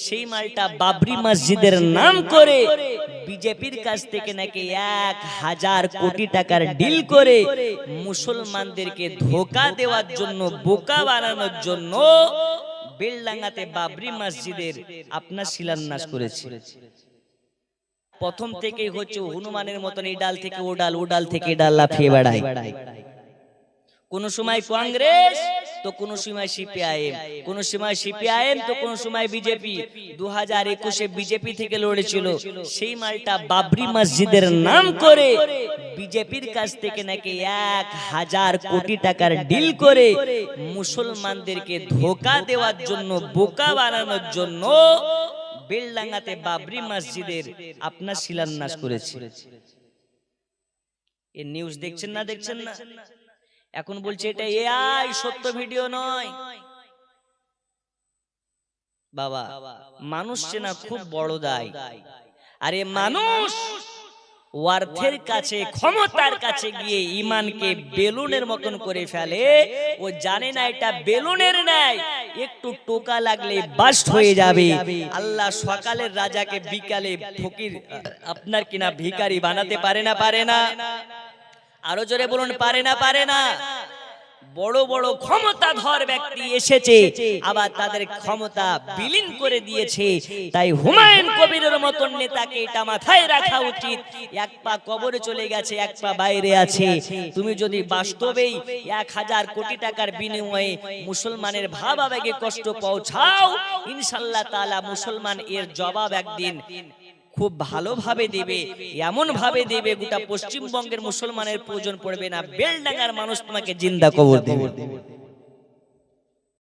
সেই মালটা বাবরি মসজিদের নাম করে বিজেপির কাছ থেকে নাকি 1000 কোটি টাকার ডিল করে মুসলমানদেরকে ধোঁকা দেওয়ার জন্য, বোকা বানানোর জন্য বেলডাঙ্গাতে বাবরি মসজিদের আপনার শিলান্যাস করেছে। প্রথম থেকেই হচ্ছে হনুমানের মতন এই ডাল থেকে ও ডাল, ও ডাল থেকে এই ডাল লাফিয়ে বেড়ায়। কোন সময় কংগ্রেস তো কোন সময় সিপিআইএম, কোন সময় সিপিআইএম তো কোন সময় বিজেপি। 2021-এ বিজেপি থেকে লড়েছিল, সেই মালটা বাবরি মসজিদের নাম করে বিজেপির কাছ থেকে নাকি 1000 কোটি টাকার ডিল করে মুসলমানদেরকে ধোঁকা দেওয়ার জন্য, বোকা বানানোর জন্য বেলডাঙ্গাতে বাবরি মসজিদের আপনার শিলান্যাস করেছে। এই নিউজ দেখছেন না, দেখছেন না? এখন বলছে এটা এআই, সত্য ভিডিও নয়। বাবা, মানুষ চেনা খুব বড় দায়। আরে মানুষ অর্থের কাছে, ক্ষমতার কাছে গিয়ে ইমানকে বেলুনের মতন করে ফেলে। ও জানে না এটা বেলুনের ন্যায়, একটু টোকা লাগলে বাস্ট হয়ে যাবে। আল্লাহ সকালের রাজাকে বিকালে ফকির আপনার কিনা ভিখারি বানাতে পারে না, পারে না? আরো জোরে বলুন, পারে না, পারে না? বড় বড় ক্ষমতাধর ব্যক্তি এসেছে, আবার তাদের ক্ষমতা বিলীন করে দিয়েছে। তাই হুমায়ুন কবিরের মতন নেতাকে এটা মাথায় রাখা উচিত, এক পা কবরে চলে গেছে, এক পা বাইরে আছে। তুমি যদি বাস্তবেই 1000 কোটি টাকার বিনিময়ে মুসলমানের ভাব আবেগে কষ্ট পৌঁছাও, ইনশাআল্লাহ তাআলা মুসলমান এর জবাব একদিন খুব ভালোভাবে দেবে, এমন ভাবে দেবে গোটা পশ্চিমবঙ্গের মুসলমানের প্রয়োজন পড়বে না, বেলডাঙ্গার মানুষ তোমাকে জিন্দা কবর দেবে।